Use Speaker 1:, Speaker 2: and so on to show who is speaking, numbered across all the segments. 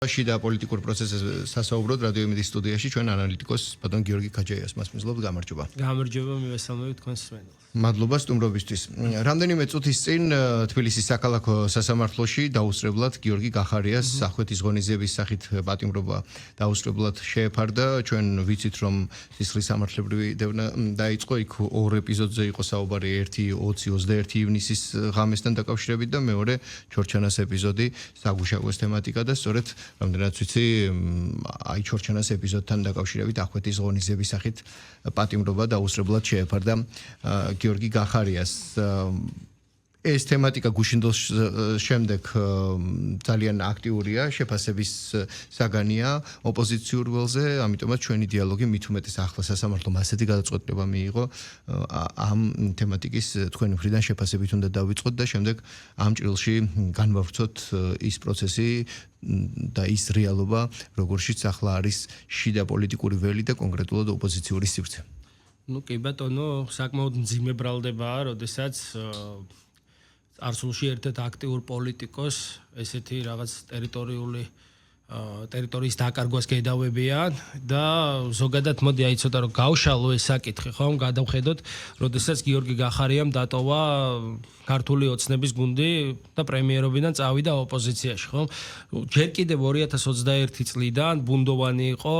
Speaker 1: შიდა პოლიტიკურ პროცესზე სასაუბროდ რადიო იმედის სტუდიაში ჩვენ ანალიტიკოს ბატონ გიორგი ქაჯაიას მას მისლობთ გამარჯობა.
Speaker 2: გამარჯობა მივესალმებით თქვენს მსმენელს.
Speaker 1: მადლობა სტუმრობისთვის. რამდენიმე წუთის წინ თბილისის საქალაქო სასამართლოში დაუსწრებლად გიორგი გახარიას სახვითის ღონისძიების სახით პატიმრობა დაუსწრებლად შეეფარდა. ჩვენ ვიცით რომ სისხლის სამართლებრივი დევნა დაიწყო, იქ ორ ეპიზოდზე იყო საუბარი, ერთი 20-21 ივნისის ღამესთან დაკავშირებით და მეორე ჩორჩანას ეპიზოდი საგუშაგოს თემატიკა და სწორედ რამდენად ვიცი, აი ჩორჩანას ეპიზოდთან დაკავშირებით ახვითის ღონისძიების სახით პატიმრობა დაუსწრებლად შეეფარდა გიორგი გახარიას. ეს თემატიკა გუშინდოს შემდეგ ძალიან აქტიურია, შეფასების საგანია ოპოზიციურ ველზე, ამიტომაც ჩვენი დიალოგი მით უმეტეს ახლა სასამართლომ ასეთი გადაწყვეტილება მიიღო, ამ თემატიკის თქვენი მხრიდან შეფასებით უნდა დავიწყოთ და შემდეგ ამ ჭრილში განვავრცოთ ის პროცესი და ის რეალობა, როგორშიც ახლა არის შიდა პოლიტიკური ველი და კონკრეტულად ოპოზიციური სივრცე.
Speaker 2: კი ბატონო, საკმაოდ მძიმე ბრალდებაა, როდესაც წარსულში ერთ-ერთ აქტიურ პოლიტიკოს ესეთი რაღაც ტერიტორიის დაკარგვას გედავებიან და ზოგადად მოდი აი ცოტა რომ გავშალო ეს საკითხი, ხომ, გადავხედოთ, როდესაც გიორგი გახარიამ დატოვა ქართული ოცნების გუნდი და პრემიერობიდან წავიდა ოპოზიციაში, ხომ? ჯერ კიდევ 2021 წლიდან ბუნდოვანი იყო,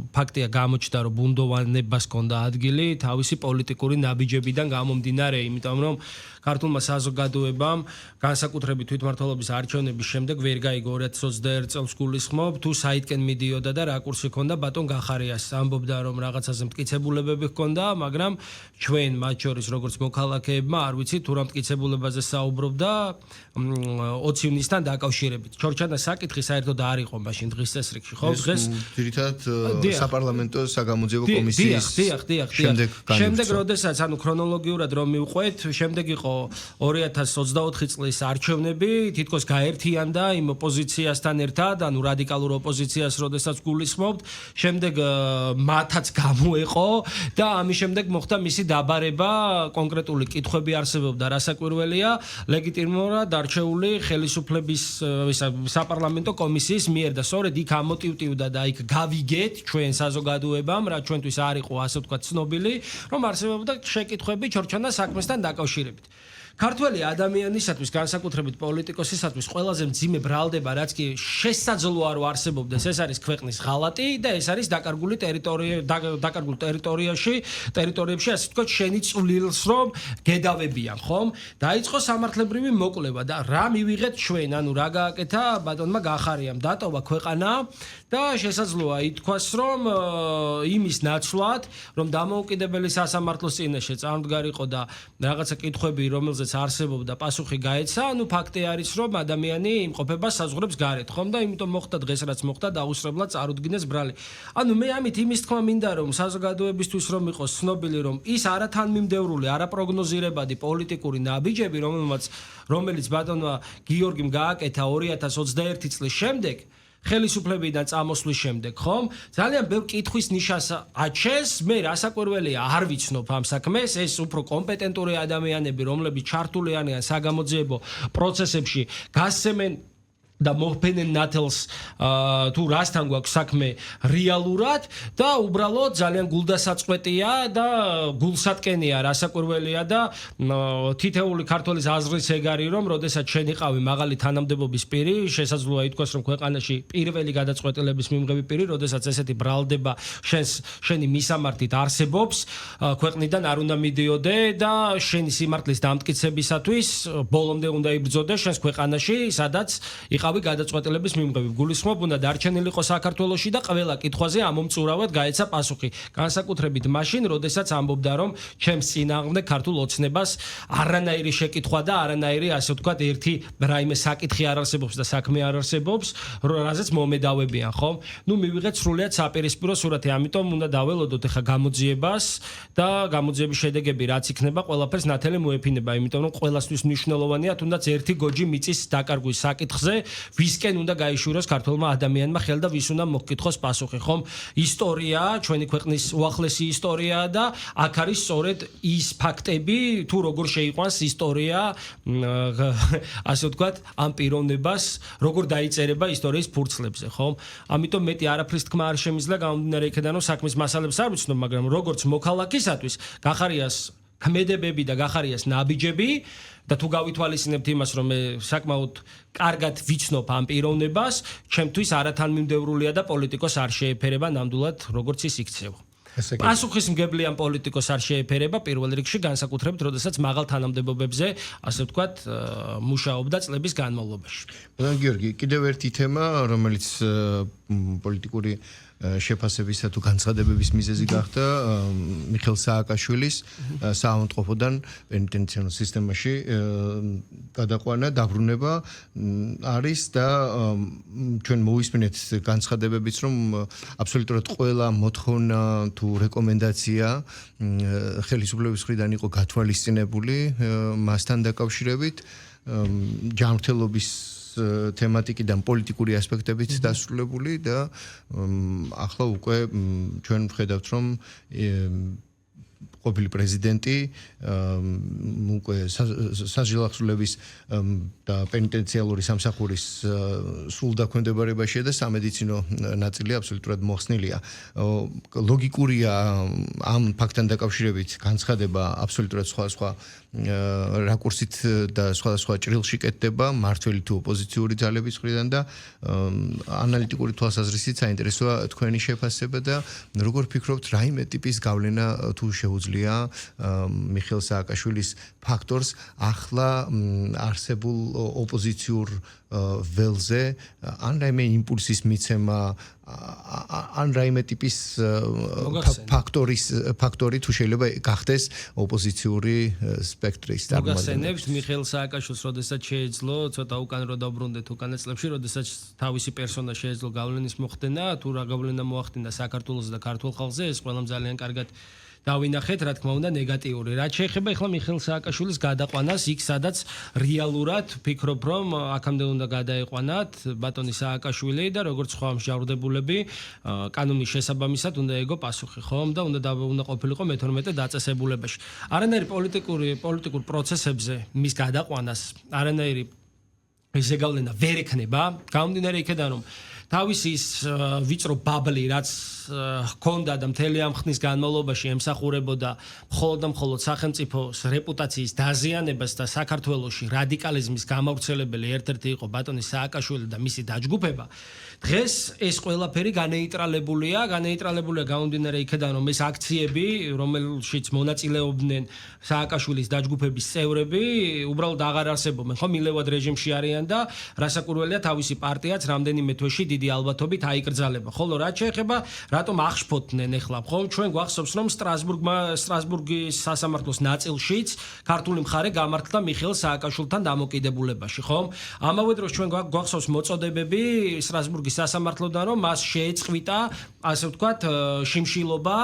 Speaker 2: ფაქტია გამოჩნდა რომ ბუნდოვანებას ჰქონდა ადგილი თავისი პოლიტიკური ნაბიჯებიდან გამომდინარე, იმიტომ რომ ქართულმა საზოგადოებამ განსაკუთრებით თვითმმართველობის არჩევნების შემდეგ ვერ გაიგო 2021 წელს გულისხმობ, თუ საითკენ მიდიოდა და რაკურსი ჰქონდა ბატონ გახარიას. ამბობდა რომ რაღაცაზე მტკიცებულებები ჰქონდა, მაგრამ ჩვენ მათ შორის როგორც მოქალაქეებმა არ ვიცი თუ რა მტკიცებულებაზე საუბრობდა 20 ივნისთან დაკავშირებით. ჩორჩანას საკითხი საერთოდ არ იყო მაშინ დღის წესრიგში, ხო? დღეს
Speaker 1: ძირითადად საპარლამენტო საგამოძიებო კომისიის
Speaker 2: შემდეგ როდესაც ანუ ქრონოლოგიურად რომ მივყვეთ, შემდეგ იყო 2024 წლის არჩევნები, თითქოს გაერთიანდა იმ ოპოზიციასთან ერთად, ანუ რადიკალურ ოპოზიციას, როდესაც გულისხმობთ, შემდეგ მათაც გამოეყო და ამის შემდეგ მოხდა მისი დაბარება, კონკრეტული კითხვები არსებობდა, რასაკვირველია, ლეგიტიმურად არჩეული ხელისუფლების საპარლამენტო კომისიის მიერ და სწორედ იქ ამოტივტივდა და იქ გავიგეთ ჩვენ საზოგადოებამ, რაც ჩვენთვის არ იყო ასე ვთქვათ ცნობილი, რომ არსებობდა შეკითხვები ჩორჩანას საქმესთან დაკავშირებით. ქართველი ადამიანისათვის, განსაკუთრებით პოლიტიკოსისათვის ყველაზე მძიმე ბრალდება, რაც კი შესაძლოა რომ არსებობდეს, ეს არის ქვეყნის ღალატი და ეს არის დაკარგული ტერიტორიებში, ასე ვთქვათ, შენი წვლილს რომ გედავებიან, ხომ? დაიწყო სამართლებრივი მოკვლევა და რა მივიღეთ ჩვენ, ანუ რა გააკეთა ბატონმა გახარიამ, დატოვა ქვეყანა და შესაძლოა ითქვას, რომ იმის ნაცვლად, რომ დამოუკიდებელი სასამართლოს წინაშე წამდგარიყო და რაღაცა კითხვები, რომელზეც არსებობდა პასუხი გაეცა, ანუ ფაქტი არის, რომ ადამიანი იმყოფება საზღვრებს გარეთ, ხომ და იმიტომ მოხდა დღეს რაც მოხდა დაუსწრებლად წარუდგინეს ბრალი. ანუ მე ამით იმის თქმა მინდა, რომ საზოგადოებისთვის რომ იყოს ცნობილი, რომ ის არათანმიმდევრული, არაპროგნოზირებადი პოლიტიკური ნაბიჯები, რომელიც ბატონმა გიორგიმ გააკეთა 2021 წლის შემდეგ, ხელისუფლებიდან წამოსვლის შემდეგ, ხომ? ძალიან ბევრ კითხვის ნიშას აჩენს, მე რასაკვირველია არ ვიცნობ ამ საქმეს, ეს უფრო კომპეტენტური ადამიანები, რომლებიც ჩართული არიან საგამოძიებო პროცესებში, გასცემენ და მოხფენენ ნათელს თუ რასთან გვაქვს საქმე რეალურად და უბრალოდ ძალიან გულდასაწყვეტია და გულსატკენია, რასაკვირველია და თითეული ქართველის აზრის ეგარი, რომ როდესაც შენ იყავი მაღალი თანამდებობის პირი, შესაძლოა ითქვას, რომ ქვეყანაში პირველი გადაწყვეტილების მიმღები პირი, როდესაც ესეთი ბრალდება შენი მისამართით არსებობს, ქვეყნიდან არ უნდა მიდიოდე და შენი სიმართლის დამტკიცებისათვის ბოლომდე უნდა იბრძოდე შენს ქვეყანაში, სადაც იყავი გადაწყვეტილების მიმღები. გულისხმობ, უნდა დარჩენილიყო საქართველოში და ყველა კითხვაზე ამომწურავად გაეცა პასუხი. განსაკუთრებით მაშინ, როდესაც ამბობდა, რომ ჩემს წინააღმდეგ ქართულ ოცნებას არანაირი შეკითხვა და არანაირი, ასე ვთქვათ, ერთი რაიმე საკითხი არ არსებობს და საქმე არ არსებობს, რაზეც მომედავებიან, ხო? ნუ მივიღეთ სრულიად საპირისპირო სურათი, ამიტომ უნდა დაველოდოთ ახლა გამოძიებას და გამოძიების შედეგები რაც იქნება, ყველაფერს ნათელი მოეფინება, იმიტომ რომ ყველასთვის მნიშვნელოვანია თუნდაც ერთი გოჯი მიწის დაკარგვის საკითხზე ვისკენ უნდა გაიშვიროს ქართულმა ადამიანმა ხელ და ვის უნდა მოგკითხოს პასუხი, ხომ? ისტორია, ჩვენი ქვეყნის უახლესი ისტორიაა და აქ არის სწორედ ის ფაქტები, თუ როგორ შეიყვანს ისტორია, ასე ვთქვათ, ამ პიროვნებას, როგორ დაიწერება ისტორიის ფურცლებზე, ხომ? ამიტომ მეტი არაფრის თქმა არ შემიძლია გამომდინარე იქიდან, რომ საქმის მასალებს არ ვიცნობ, მაგრამ როგორც მოქალაქისათვის გახარიას ქმედებები და გახარიას ნაბიჯები და თუ გავითვალისწინებთ იმას, რომ მე საკმაოდ კარგად ვიცნობ ამ პიროვნებას, ჩემთვის არათანმიმდევრულია და პოლიტიკოს არ შეეფერება ნამდვილად, როგორც ის იქცევა. პასუხისმგებლი ამ პოლიტიკოს არ შეეფერება პირველ რიგში განსაკუთრებით, როდესაც მაღალ თანამდებობებზე, ასე ვთქვათ, მუშაობდა წლების განმავლობაში.
Speaker 1: გიორგი, კიდევ ერთი თემა, რომელიც პოლიტიკური შეფასებისა თუ განცხადებების მიზეზი გახდა მიხეილ სააკაშვილის საავადმყოფოდან პენიტენციარულ სისტემაში გადაყვანა, დაბრუნება არის და ჩვენ მოვისმინეთ განცხადებებიც, რომ აბსოლუტურად ყველა მოთხოვნა თუ რეკომენდაცია ხელისუფლების მხრიდან იყო გათვალისწინებული მასთან დაკავშირებით, ჯანმრთელობის თემატიკიდან პოლიტიკური ასპექტებით დასრულებული და ახლა უკვე ჩვენ ვხედავთ, რომ ყოფილი პრეზიდენტი უკვე სასჯელახსულების და პენიტენციალური სამსახურის სრულ დაქვემდებარებაშია და სამედიცინო ნაწილი აბსოლუტურად მოხსნილია. ლოგიკურია ამ ფაქტთან დაკავშირებით განცხადება აბსოლუტურად სხვა რაკურსით და სხვადასხვა ჭრილში კეთდება მართველი თუ ოპოზიციური ძალების მხრიდან და ანალიტიკური თვალსაზრისით საინტერესოა თქვენი შეფასება და როგორ ფიქრობთ, რაიმე ტიპის გავლენა თუ შეუძლია მიხეილ სააკაშვილის ფაქტორს ახლა არსებულ ოპოზიციურ ველზე ან რაიმე იმპულსის მიცემა ან რაიმე ტიპის ფაქტორი თუ შეიძლება გახდეს ოპოზიციური სპექტრის
Speaker 2: წარმომადგენელი. მოგახსენებთ მიხეილ სააკაშვილს, როდესაც შეეძლო ცოტა უკან რო დაბრუნდეთ უკანა წლებში, როდესაც თავისი პერსონა შეეძლო გავლენის მოხდენა, თუ რა გავლენა მოახდინა საქართველოს და ქართულ ხალხზე, ეს ყველამ ძალიან კარგად დავინახეთ, რა თქმა უნდა, ნეგატიური. რაც შეეხება ახლა მიხეილ სააკაშვილის გადაყვანას იქ, სადაც რეალურად ვფიქრობ, რომ აქამდე უნდა გადაეყვანათ ბატონი სააკაშვილი და როგორც სხვა მსჯავრდებულები კანონის შესაბამისად უნდა ეგო პასუხი, ხომ? და უნდა ყოფილიყო მე-12 დაწესებულებაში. არანაირი პოლიტიკურ პროცესებზე მის გადაყვანას არანაირი ესე გავლენა ვერ ექნება, გამომდინარე იქიდან, რომ თავისი ის ვიწრო ბაბლი, რაც ჰქონდა და მთელი ამ ხნის განმავლობაში ემსახურებოდა მხოლოდ და მხოლოდ სახელმწიფოს რეპუტაციის დაზიანებას და საქართველოში რადიკალიზმის გამავრცელებელი ერთ-ერთი იყო ბატონი სააკაშვილი და მისი დაჯგუფება. დღეს ეს ყველაფერი განეიტრალებულია გამომდინარე იქიდან, რომ ეს აქციები, რომელშიც მონაწილეობდნენ სააკაშვილის დაჯგუფების წევრები, უბრალოდ აღარ არსებობენ, ხო, მილევად რეჟიმში არიან და რასაკვირველია, თავისი პარტიაც რამდენიმე თვეში დიდი ალბათობით აიკრძალება. ხოლო რაც შეეხება რატომ აღშფოთდნენ ახლა, ხო? ჩვენ გვახსოვს, რომ სტრასბურგის სასამართლოს ნაწილშიც ქართული მხარე გამართლა მიხეილ სააკაშვილთან დამოკიდებულებაში, ხო? ამავე დროს ჩვენ გვახსოვს მოწოდებები სტრასბურგის სასამართლოდან, რომ მას შეეწყვიტა, ასე ვთქვათ, შიმშილობა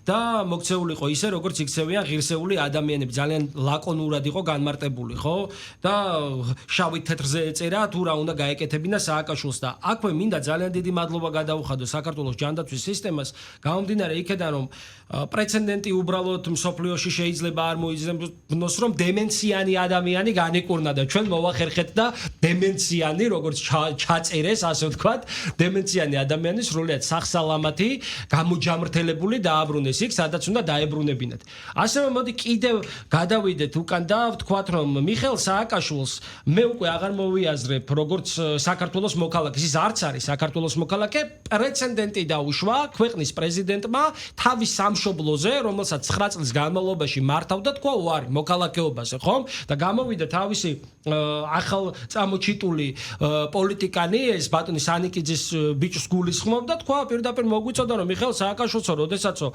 Speaker 2: და მოქცეულიყო ისე, როგორც იქცევიან ღირსეული ადამიანები, ძალიან ლაკონურად იყო განმარტებული, ხო? და შავით თეთრზე ეწერა, თუ რა უნდა გაეკეთებინა სააკაშვილს და აქვე მინდა ძალიან დიდი მადლობა გადაუხადო საქართველოს ჯანდაცვის სისტემას, გამომდინარე იქიდან, რომ პრეცედენტი უბრალოდ მსოფლიოში შეიძლება არ მოიძებნოს, რომ დემენციანი ადამიანი განეკურნა და ჩვენ მოვახერხეთ და დემენციანი, როგორც ჩაწერეს, ასე ვთქვათ, დემენციანი ადამიანი სრულიად სახსალამათი, გამოჯამრთელებული დააბრუნეს იქ, სადაც უნდა დაებრუნებინათ. ასევე მოდი კიდევ გადავიდეთ უკან და ვთქვათ, რომ მიხეილ სააკაშვილს მე უკვე აღარ მოვიაზრებ, როგორც საქართველოს მოქალაქეს, ის არც არის საქართველოს მოქალაქე, პრეცედენტი დაუშვა ქვეყნის პრეზიდენტმა თავის სამშობლოზე, რომელსაც 9 წლის განმავლობაში მართავდა, თქვა უარი მოქალაქეობაზე, ხომ? და გამოვიდა თავისი ახალ წამოჩიტული პოლიტიკანი, ეს ბატონი სანიკიძის ბიჭს გულისხმობდა, თქვა პირდაპირ მოგვიწოდა, რომ მიხეილ სააკაშვილსო, როდესაცო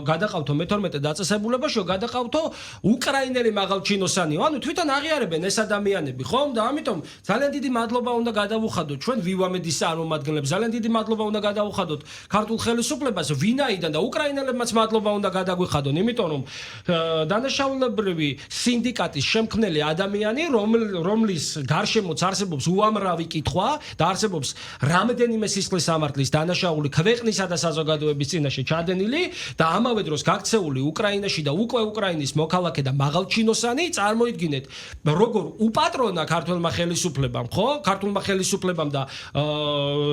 Speaker 2: გადაყავთო მე-12 დაწესებულებაშიო, გადაყავთო უკრაინელი მაღალჩინოსანიო, ანუ თვითონ აღიარებენ ეს ადამიანები, ხომ? და ამიტომ ძალიან დიდი მადლობა უნდა გადავუხადოთ ჩვენ ვივამედის წარმომადგენლებს, ძალიან დიდი მადლობა უნდა გადავუხადოთ ქართულ ხელისუფლებას, ვინაიდან და უკრაინელებმაც მადლობა უნდა გადაგვიხადონ, იმიტომ რომ დანაშაულებრივი სინდიკატის შემქმნელი ადამიანი, რომლის გარშემო გარშემოც არსებობს უამრავი კითხვა და არსებობს რამდენიმე სისხლის სამართლის დანაშაული ქვეყნისა და საზოგადოების წინაშე ჩადენილი და ამავე დროს გაქცეული უკრაინაში და უკვე უკრაინის მოქალაქე და მაღალჩინოსანი წარმოიდგინეთ როგორ უპატრონა ქართულმა ხელისუფლებამ ხო ქართულმა ხელისუფლებამ და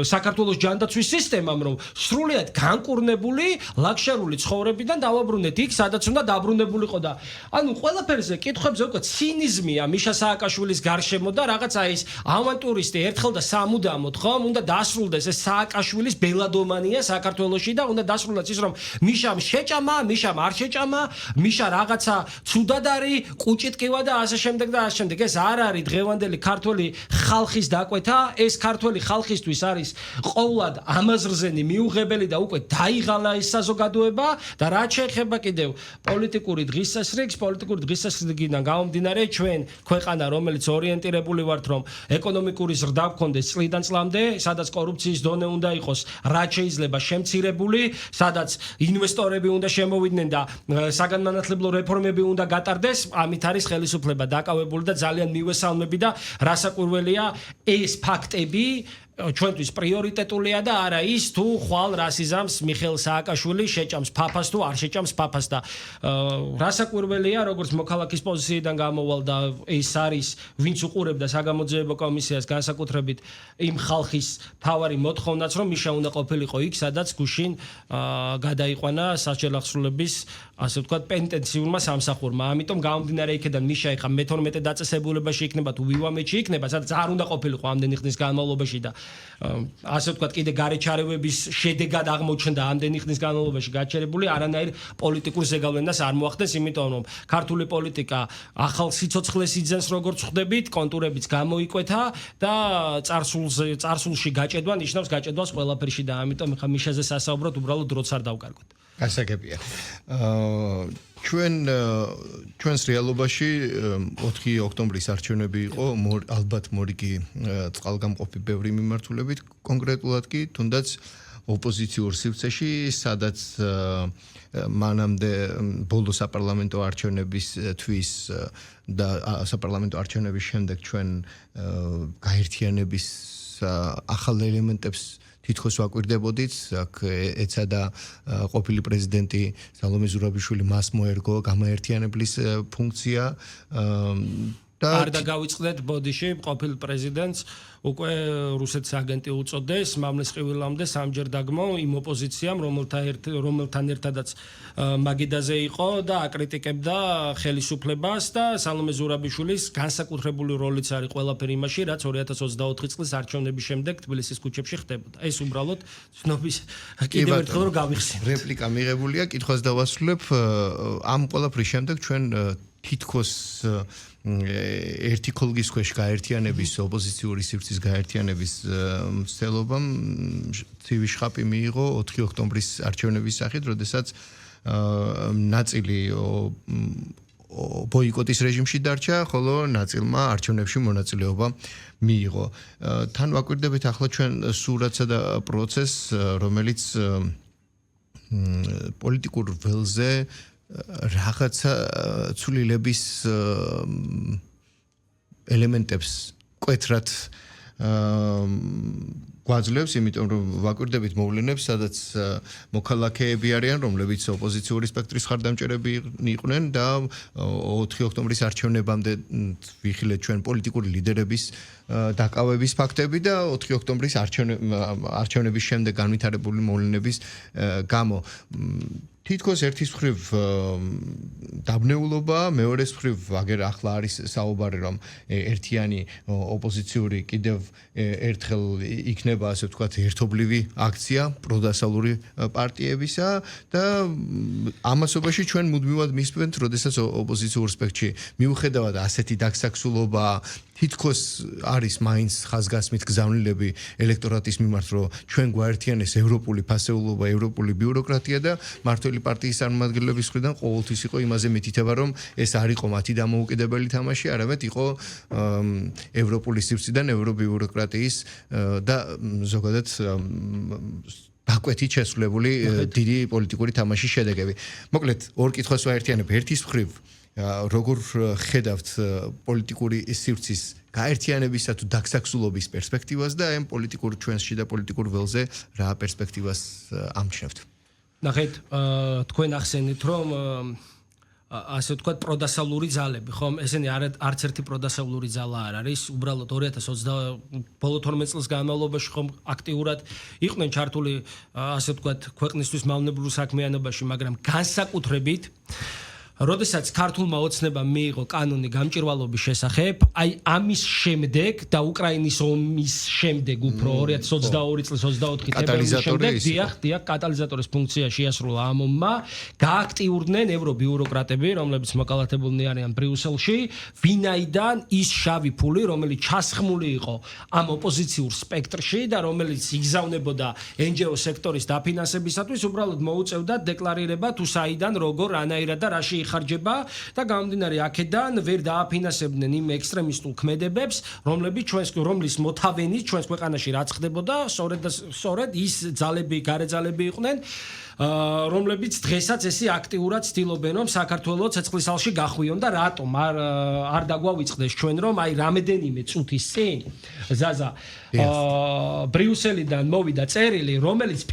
Speaker 2: საქართველოს ჯანდაცვის სისტემამ რომ სრულიად განკურნებული ლაქშერული ცხოვრებიდან დავაბრუნეთ იქ სადაც უნდა დაბრუნებულიყო და ანუ ყველაფერზე კითხვებზე უკვე ცინიზმია მიშა სააკაშვილის გარშემო და რაღაცა ის ავანტურისტი ერთხელ და სამუდამოდ ხომ უნდა დასრულდეს ეს სააკაშვილის ბელადომანია საქართველოში და უნდა დასრულდეს ის რომ მიშამ შეჭამა მიშამ არ შეჭამა მიშა რაღაცა ცუდად არის კუჭიტკივა და ასე შემდეგ და ასე შემდეგ ეს არ არის დღევანდელი ქართველი ხალხის დაკვეთა ეს ქართველი ხალხისთვის არის ყოვლად ამაზრზენი მიუღებელი და უკვე დაიღალა ეს საზოგადოება და რაც შეეხება კიდევ პოლიტიკური დღისასრიგიდან გამომდინარე ჩვენ ქვეყანა რომელიც ორიენტირებული ვართ რომ ეკონომიკური ზრდა გქონდეს წლიდან წლამდე სადაც კორუფციის დონე უნდა იყოს რაც შეიძლება შემცირებული სადაც ინვესტორები უნდა შემოვიდნენ და საგანმანათლებლო რეფორმები უნდა გატარდეს ამით არის ხელისუფლება დაკავებული და ძალიან მივესალმები და რასაკვირველია ეს ფაქტები ჩვენთვის პრიორიტეტულია და არა ის თუ ხვალ რასიზამს მიხეილ სააკაშვილი შეჭამს ფაფას თუ არ შეჭამს ფაფას და რასაკვირველია როგორც მოქალაქის პოზიციიდან გამოვალ და ეს არის ვინც უყურებდა საგამოძიებო კომისიას განსაკუთრებით იმ ხალხის თავარი მოთხოვნაც რომ მიშა უნდა ყოფილიყო იქ სადაც გუშინ გადაიყვანა სასჯელ აღსრულების ასე ვთქვათ პენტენციურმა სამსახურმა ამიტომ გამომდინარე იქიდან მიშა ეხა მე-12 დაწესებულებაში იქნება თუ ვივამეთში იქნება სადაც არ უნდა ყოფილიყო ამდენი ხნის განმავლობაში და ასე ვთქვათ კიდე გარეჩარევების შედეგად აღმოჩნდა ამდენი ხნის განმავლობაში გაჩერებული არანაირ პოლიტიკურ ზეგავლენას არ მოახდენს იმიტომ რომ ქართული პოლიტიკა ახალ სიცოცხლეს იძენს როგორც ხვდებით კონტურებიც გამოიკვეთა და წარსულში გაჭედვა ნიშნავს გაჭედვას ყველაფერში და ამიტომ ხა მიშაზე სასაუბროთ უბრალოდ დროც არ დავკარგოთ
Speaker 1: გასაგებია ჩვენს რეალობაში 4 ოქტომბრის არჩევნები იყო ალბათ მორიგი წყალგამყოფი ბევრი მიმართულებით კონკრეტულად კი თუნდაც ოპოზიციურ სივრცეში სადაც მანამდე ბოლო საპარლამენტო არჩევნების თვის და საპარლამენტო არჩევნების შემდეგ ჩვენ გაერთიანების ახალ ელემენტებს თითქოს ვაკვირდებოდით, აქ ეცადა ყოფილი პრეზიდენტი სალომე ზურაბიშვილი მას მოერგო გამაერთიანებლის ფუნქცია და
Speaker 2: არ დაგავიწყდეთ ბოდიში ყოფილ პრეზიდენტს უკვე რუსეთის აგენტი უწოდეს მამლის ყივილამდე სამჯერ დაგმო იმ ოპოზიციამ რომელთან ერთადაც მაგიდაზე იყო და აკრიტიკებდა ხელისუფლებას და სალომე ზურაბიშვილის განსაკუთრებული როლიც არის ყველაფერი იმაში რაც 2024 წლის არჩევნების შემდეგ თბილისის ქუჩებში ხდებოდა ეს უბრალოდ ცნობის კიდევ ერთხელ რომ გავიხსენოთ
Speaker 1: რეპლიკა მიღებულია კითხვას დავასრულებ ამ ყველაფრის შემდეგ ჩვენ თითქოს ერთი ქოლგის ქვეშ გაერთიანების ოპოზიციური სივრცის გაერთიანების მცდელობამ ცივი შხაპი მიიღო 4 ოქტომბრის არჩევნების სახით, როდესაც ნაწილი ბოიკოტის რეჟიმში დარჩა, ხოლო ნაწილმა არჩევნებში მონაწილეობა მიიღო. თან ვაკვირდებით ახლა ჩვენ სურათსა და პროცესს, რომელიც პოლიტიკურ ველზე რაღაცა ცვლილების ელემენტებს კვეთრად გვაძლევს, იმიტომ რომ ვაკვირდებით მოვლენებს, სადაც მოქალაქეები არიან, რომლებიც ოპოზიციური სპექტრის ხარდამჭერები იყვნენ და 4 ოქტომბრის არჩევნებამდე ვიხილეთ ჩვენ პოლიტიკური ლიდერების დაკავების ფაქტები და 4 ოქტომბრის არჩევნების შემდეგ განვითარებული მოვლენების გამო თითქოს ერთის მხრივ დაბნეულობა, მეორეს მხრივ აგერ ახლა არის საუბარი რომ ერთიანი ოპოზიციური კიდევ ერთხელ იქნება ასე ვთქვათ ერთობლივი აქცია პროდასალური პარტიებისა და ამასობაში ჩვენ მუდმივად მისვენთ, როდესაც ოპოზიციურ სპექტრში მიუხედავად ასეთი დაგსაქსულობა თითქოს არის მაინც ხაზგასმით გზავნილები ელექტორატის მიმართ, რომ ჩვენ გვაერთიანეს ევროპული ფასეულობა, ევროპული ბიუროკრატია და მართველი პარტიის წარმომადგენლების მხრიდან ყოველთვის იყო იმაზე მითითება, რომ ეს არ იყო მათი დამოუკიდებელი თამაში, არამედ იყო ევროპული სივრციდან ევრობიუროკრატიის და ზოგადად დაკვეთით შესრულებული დიდი პოლიტიკური თამაშის შედეგები. მოკლედ, ორ კითხვას ვაერთიანებ. ერთის მხრივ როგორ ხედავთ პოლიტიკური სივრცის გაერთიანებისა თუ დაგსაქსულობის პერსპექტივას და ამ პოლიტიკურ ჩვენში და პოლიტიკურ ველზე რა პერსპექტივას ამჩნევთ?
Speaker 2: ნახეთ, თქვენ ახსენეთ, რომ ასე ვთქვათ, პროდასავლური ძალები, ხომ? ესენი არც ერთი პროდასავლური ძალა არ არის, უბრალოდ 2020 ბოლო 12 წლის განმავლობაში ხომ აქტიურად იყვნენ ჩართული, ასე ვთქვათ, ქვეყნისთვის მავნებლურ საქმიანობაში, მაგრამ განსაკუთრებით როდესაც ქართულმა ოცნებამ მიიღო კანონი გამჭირვალობის შესახებ, აი ამის შემდეგ და უკრაინის ომის შემდეგ უფრო 2022 წლის 24 თებერვლის შემდეგ დიახ, კატალიზატორის ფუნქცია შეასრულა ამ ომმა, გააქტიურდნენ ევრობიუროკრატები, რომლებიც მოკალათებულნი არიან ბრიუსელში, ვინაიდან ის შავი ფული, რომელიც ჩასხმული იყო ამ ოპოზიციურ სპექტრში და რომელიც იგზავნებოდა NGO სექტორის დაფინანსებისათვის, უბრალოდ მოუწევდა დეკლარირება თუ საიდან, როგორ, რანაირად და რაში ხარჯება და გამომდინარე აქედან ვერ დააფინანსებდნენ იმ ექსტრემისტულ ქმედებებს, რომლის მოთავენი ჩვენს ქვეყანაში რაც ხდებოდა, სწორედ ის ძალები, გარე ძალები იყვნენ, რომლებიც დღესაც ესე აქტიურად ცდილობენ, რომ საქართველოს ცეცხლისალში გახვიონ და რატომ არ დაგვავიწყდეს ჩვენ, რომ აი რამოდენიმე წუთის წინ ზაზა ბრიუსელიდან მოვიდა წერილი, რომელიც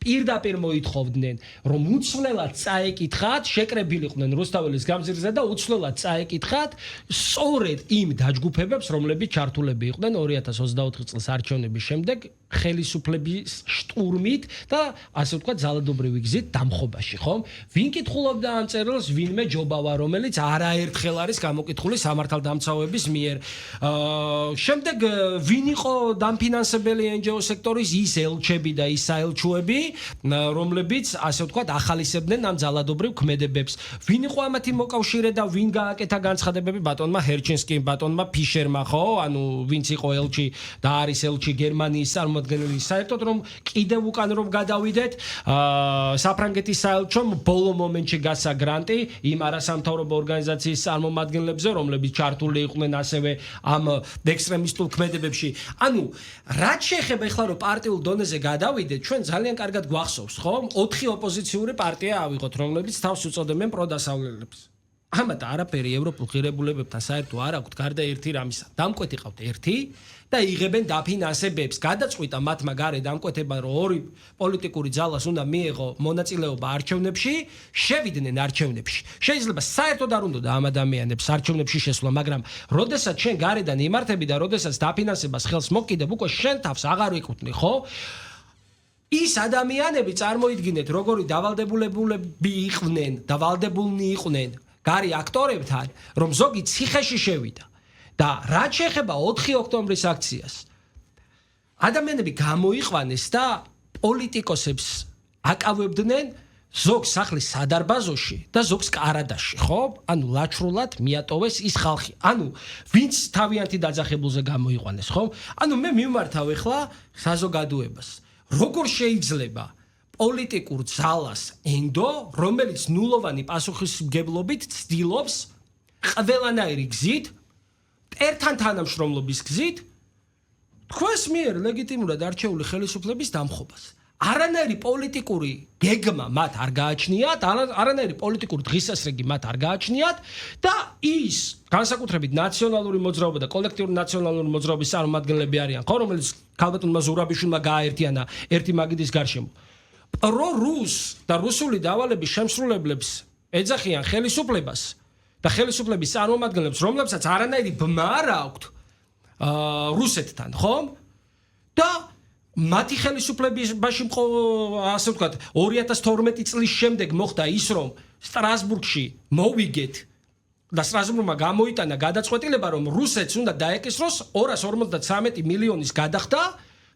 Speaker 2: პირდაპირ მოითხოვდნენ, რომ უცვლელად წაეკითხათ, შეკრებილიყვნენ რუსთაველის გამზირზე და უცვლელად წაეკითხათ სწორედ იმ დაჯგუფებებს, რომლებიც ჩართულები იყვნენ 2024 წლის არჩევნების შემდეგ ხელისუფლების შტურმით და ასე ვთქვათ, ძალადობრივი გზით დამხობაში, ხომ? ვინ კითხულობდა ამ წერილს, ვინმე ჯობავა, რომელიც არაერთხელ არის გამოკითხული სამართალდამცავების მიერ. შემდეგ ვინ იყო დამფინანსებელი NGO სექტორის ის ელჩები და ის საელჩოები, რომლებიც ასე ვთქვათ, ახალისებდნენ ამ ძალადობრივ ქმედებებს. ვინ იყო ამათი მოკავშირე და ვინ გააკეთა განცხადებები ბატონმა ჰერჩინსკიმ, ბატონმა ფიშერმა, ხო? ანუ ვინც იყო ელჩი და არის ელჩი გერმანიის წარმომადგენელი, საერთოდ რომ კიდევ უკან რომ გადავიდეთ, საფრანგეთის საელჩომ ბოლო მომენტში გასცა გრანტი იმ არასამთავრობო ორგანიზაციის წარმომადგენლებზე, რომლებიც ჩართული იყვნენ ასევე ამ ექსტრემისტულ ქმედებებში. ანუ რაც შეეხება ახლა რომ პარტიულ დონეზე გადავიდეთ, ჩვენ ძალიან კარგად გვახსოვს, ხომ? 4 ოპოზიციური პარტია ავიღოთ, რომლებიც თავს უწოდებენ პროდასავლელებს. ამათ არაფერი ევროპულ ღირებულებებთან საერთო არ აქვთ, გარდა ერთი რამისა. დამკვეთი ყავთ ერთი და იღებენ დაფინანსებებს. გადაწყვიტა მათმა გარე დამკვეთებამ, რომ ორი პოლიტიკური ძალას უნდა მიეღო მონაწილეობა არჩევნებში, შევიდნენ არჩევნებში. შეიძლება საერთოდ არ უნდა ამ ადამიანებს არჩევნებში შესვლა, მაგრამ როდესაც შენ გარედან იმართები და როდესაც დაფინანსებას ხელს მოკიდებ, უკვე შენ თავს აღარ ვიკუთვნი, ხო? ის ადამიანები წარმოიდგინეთ, როგორი დავალდებულები იყვნენ გარი აქტორებთან, რომ ზოგი ციხეში შევიდა. და რაც შეეხება 4 ოქტომბრის აქციას, ადამიანები გამოიყვანეს და პოლიტიკოსებს აკავებდნენ ზოგს სახლის სადარბაზოში და ზოგს კარადაში, ხო? ანუ ლაჩრულად მიატოვეს ის ხალხი. ანუ ვინც თავიანთი დაძახებულზე გამოიყვანეს, ხო? ანუ მე მიმართავ ახლა საზოგადოებას. როგორ შეიძლება პოლიტიკურ ძალას ენდო, რომელიც ნულოვანი პასუხისმგებლობით ცდილობს ყველანაირი გზით, ერთთან თანამშრომლობის გზით, თქვენს მიერ ლეგიტიმურად არჩეული ხელისუფლების დამხობას. არანაირი პოლიტიკური გეგმა მათ არ გააჩნიათ, არანაირი პოლიტიკური დღისასრიგი მათ არ გააჩნიათ და ის განსაკუთრებით ნაციონალური მოძრაობა და კოლექტიური ნაციონალური მოძრაობის წარმომადგენლები არიან, ხო, რომელიც ქალბატონმა ზურაბიშვილმა გააერთიანა ერთი მაგიდის გარშემო. პრორუს და რუსული დავალების შემსრულებლებს ეძახიან ხელისუფლებას და ხელისუფლების წარმომადგენლებს, რომლებსაც არანაირი ბმა არ აქვთ რუსეთთან, ხომ? და მათი ხელისუფლებაში ასე ვთქვათ 2012 წლის შემდეგ მოხდა ის, რომ სტრასბურგში მოვიგეთ და სტრასბურგმა გამოიტანა გადაწყვეტილება, რომ რუსეთს უნდა დაეკისროს 253 მილიონის გადახდა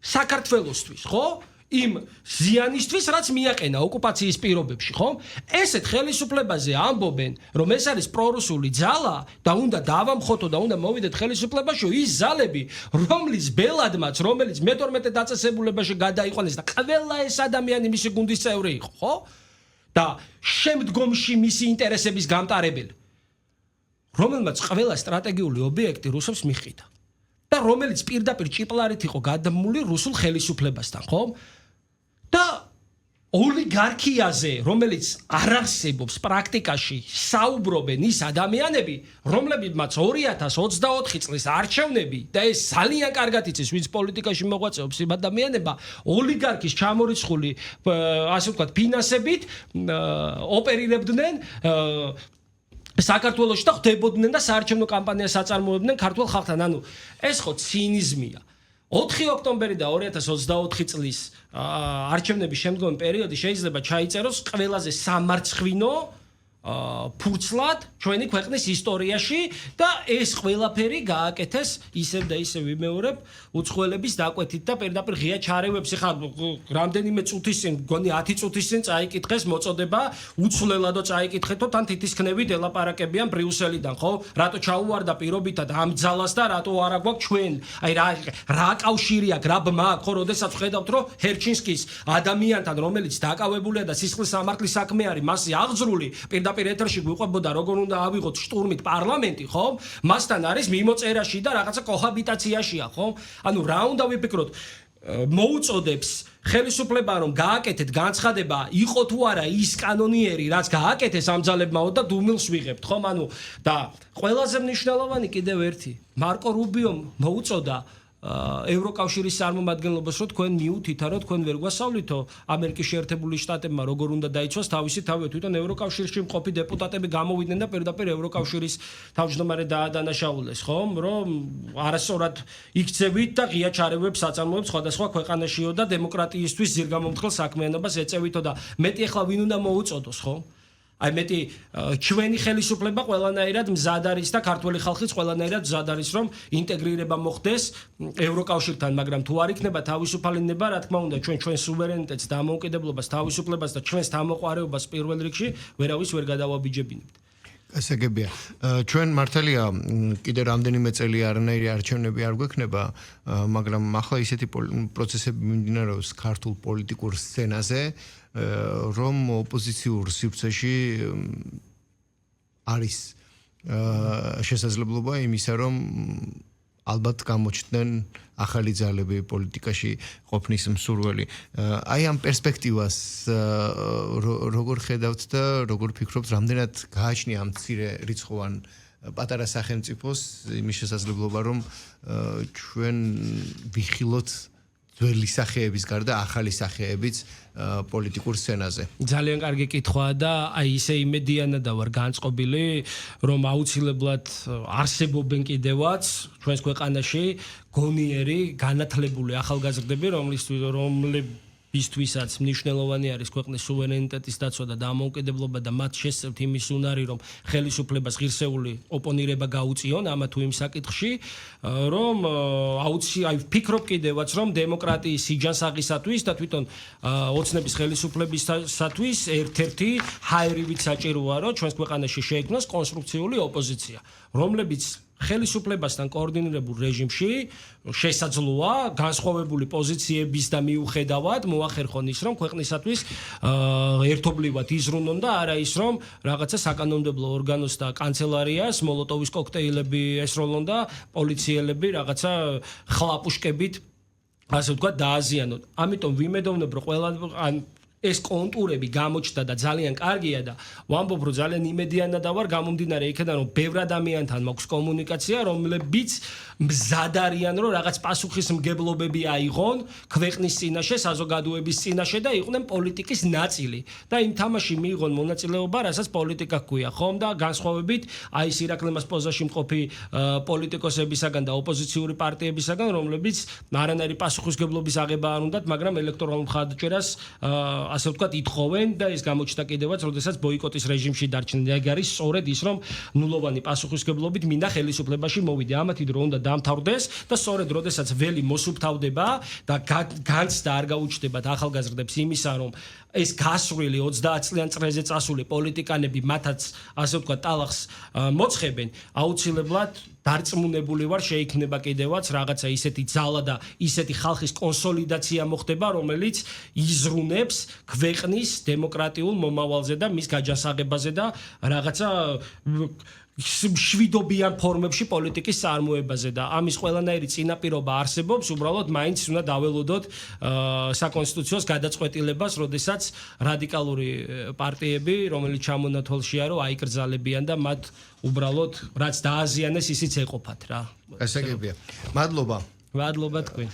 Speaker 2: საქართველოსთვის, ხო? იმ ზიანისთვის, რაც მიაყენა ოკუპაციის პირობებში, ხო? ესეთ ხელისუფლებაზე ამბობენ, რომ ეს არის პრორუსული ძალა და უნდა დავამხოთო და უნდა მოვიდეთ ხელისუფლებაში, ის ძალები, რომლის ბელადმაც, რომელიც მე-12 დაწესებულებაში გადაიყვანეს და ყველა ეს ადამიანი მისი გუნდის წევრი იყო, ხო? და შემდგომში მისი ინტერესების გამტარებელი, რომელმაც ყველა სტრატეგიული ობიექტი რუსებს მიჰყიდა და რომელიც პირდაპირ ჭიპლარით იყო გადამული რუსულ ხელისუფლებასთან, ხო? და ოლიგარქიაზე, რომელიც არ არსებობს პრაქტიკაში, საუბრობენ ის ადამიანები, რომლებიც 2024 წლის არჩევნები და ეს ძალიან კარგად იცის, ვინც პოლიტიკაში მოღვაწეობს იმ ადამიანებმა, ოლიგარქის ჩამორიცხული, ასე ვთქვათ, ფინანსებით ოპერირებდნენ საქართველოში და ხდებოდნენ და საარჩევნო კამპანიას აწარმოებდნენ ქართულ ხალხთან. ანუ ეს ხო ცინიზმია. 4 ოქტომბერი და 2024 წლის არჩევნების შემდგომი პერიოდი შეიძლება ჩაიწეროს ყველაზე სამარცხვინო ფურცლად ჩვენი ქვეყნის ისტორიაში და ეს ყველაფერი გააკეთეს ისევ და ისევ ვიმეორებ უცხოელების დაკვეთით და პირდაპირ ღია ჩარევებს. ეხლა რამდენიმე წუთის წინ, მგონი 10 წუთის წინ წაიკითხეს მოწოდება, უცვლელადო წაიკითხეთო, თან თითისქნებით ელაპარაკებიან ბრიუსელიდან, ხო? რატო ჩაუვარდა პირობითად ამ ძალას და რატო არა გვაქვს ჩვენ? აი რა კავშირი აქვს, რა ბმა აქვს, ხო, როდესაც ხედავთ, რომ ჰერჩინსკის ადამიანთან, რომელიც დაკავებულია და სისხლის სამართლის საქმე არის, მასზე აღძრული, პირდაპირ ეთერში გვიყვებოდა როგორ უნდა ავიღოთ შტურმით პარლამენტი, ხო? მასთან არის მიმოწერაში და რაღაცა კოჰაბიტაციაშია, ხო? ანუ რა უნდა ვიფიქროთ? მოუწოდებს ხელისუფლება რომ გააკეთეთ განცხადება, იყო თუ არა ის კანონიერი, რაც გააკეთეს ამ ძალებმაო და დუმილს ვიღებთ, ხო? ანუ და ყველაზე მნიშვნელოვანი კიდევ ერთი, მარკო რუბიომ მოუწოდა ევროკავშირის წარმომადგენლობას, რომ თქვენ მიუთით, რომ თქვენ ვერ გვასწავლითო ამერიკის შეერთებული შტატებმა როგორ უნდა დაიცვას თავისი თავი, თვითონ ევროკავშირში მყოფი დეპუტატები გამოვიდნენ და პირდაპირ ევროკავშირის თავმჯდომარე დაადანაშაულეს, ხომ? რომ არასწორად იქცევით და ღია ჩარევებს აწარმოებს სხვადასხვა ქვეყანაშიო და დემოკრატიისთვის ზირგამომთხელ საქმიანობას ეწევითო და მეტი ახლა ვინ უნდა მოუწოდოს, ხო? აი მეტი ჩვენი ხელისუფლება ყველანაირად მზად არის და ქართველი ხალხიც ყველანაირად მზად არის რომ ინტეგრირება მოხდეს ევროკავშირთან, მაგრამ თუ არ იქნება თავისუფალინება, რა თქმა უნდა, ჩვენ სუვერენიტეტს, დამოუკიდებლობას, თავისუფლებას და ჩვენს თავმოყარეობას პირველ რიგში ვერავის ვერ გადავაბიჯებინებთ.
Speaker 1: გასაგებია. ჩვენ მართალია კიდე რამდენიმე წელი არანაირი არჩევნები არ გვექნება, მაგრამ ახლა ისეთი პროცესები მიმდინარეობს ქართულ პოლიტიკურ სცენაზე, რომ ოპოზიციურ სივრცეში არის შესაძლებლობა იმისა, რომ ალბათ გამოჩნდნენ ახალი ძალები პოლიტიკაში ყოფნის მსურველი. აი ამ პერსპექტივას როგორ ხედავთ და როგორ ფიქრობთ, რამდენად გააჩნია ამ მცირე რიცხოვან პატარა სახელმწიფოს იმის შესაძლებლობა, რომ ჩვენ ვიხილოთ ძველი სახეების გარდა ახალი სახეებიც პოლიტიკურ სცენაზე.
Speaker 2: ძალიან კარგი კითხვაა და აი ისე იმედიანად ვარ განწყობილი, რომ აუცილებლად არსებობენ კიდევაც ჩვენს ქვეყანაში გონიერი, განათლებული ახალგაზრდები, რომლებისთვისაც მნიშვნელოვანი არის ქვეყნის სუვერენიტეტის დაცვა და დამოუკიდებლობა და მათ შესწევთ იმის უნარი, რომ ხელისუფლებას ღირსეული ოპონირება გაუწიონ ამა თუ იმ საკითხში, რომ ვფიქრობ კიდევაც, რომ დემოკრატიის სიჯანსაღისათვის და თვითონ ოცნების ხელისუფლებისათვის ერთ-ერთი ჰაერივით საჭიროა, რომ ჩვენს ქვეყანაში შეიქმნას კონსტრუქციული ოპოზიცია, რომლებიც ხელისუფლებასთან კოორდინირებულ რეჟიმში შესაძლოა განსხვავებული პოზიციების და მიუხედავად მოახერხონ ის, რომ ქვეყნისათვის ერთობლივად იზრუნონ და არა ის, რომ რაღაცა საკანონმდებლო ორგანოს და კანცელარიას მოლოტოვის კოქტეილები ესროლონ და პოლიციელები რაღაცა ხლაპუშკებით, ასე ვთქვათ, დააზიანონ. ამიტომ ვიმედოვნებ, რომ ყველა ეს კონტურები გამოჩნდა და ძალიან კარგია და ვამბობ, რომ ძალიან იმედიანად ვარ გამომდინარე იქიდან, რომ ბევრ ადამიანთან მაქვს კომუნიკაცია, რომლებიც მზად არიან, რომ რაღაც პასუხისმგებლობები აიღონ ქვეყნის წინაშე, საზოგადოების წინაშე და იყვნენ პოლიტიკის ნაწილი და იმ თამაში მიიღონ მონაწილეობა, რასაც პოლიტიკა ჰქვია, ხომ და განსხვავებით აი სირაკლემას პოზაში მყოფი პოლიტიკოსებისაგან და ოპოზიციური პარტიებისაგან, რომლებიც არანაირი პასუხისმგებლობის აღება არ უნდათ, მაგრამ ელექტორალურ მხარდაჭერას ასე ვთქვათ, ითხოვენ და ეს გამოჩნდა კიდევაც, როდესაც ბოიკოტის რეჟიმში დარჩნენ. ეგ არის სწორედ ის, რომ ნულოვანი პასუხისმგებლობით მინდა ხელისუფლებაში მოვიდე. ამათი დრო უნდა დამთავრდეს და სწორედ როდესაც ველი მოსუფთავდება და განცდა არ გაუჩნდებათ ახალგაზრდებს იმისა, რომ ეს გასრული 30 წლიან წრეზე წასული პოლიტიკანები მათაც ასე ვთქვათ ტალახს მოცხებენ, აუცილებლად დარწმუნებული ვარ, შეიქმნება კიდევაც რაღაცა ისეთი ძალა და ისეთი ხალხის კონსოლიდაცია მოხდება, რომელიც იზრუნებს ქვეყნის დემოკრატიულ მომავალზე და მის გაჯანსაღებაზე და რაღაცა შვიდობიან ფორმებში პოლიტიკის წარმოებაზე და ამის ყველანაირი წინაპირობა არსებობს, უბრალოდ მაინც უნდა დაველოდოთ საკონსტიტუციოს გადაწყვეტილებას, როდესაც რადიკალური პარტიები, რომელიც ჩამონათვალშია, რომ აიკრძალებიან და მათ უბრალოდ რაც დააზიანეს, ისიც ეყოფათ რა.
Speaker 1: გასაგებია. მადლობა.
Speaker 2: მადლობა თქვენ.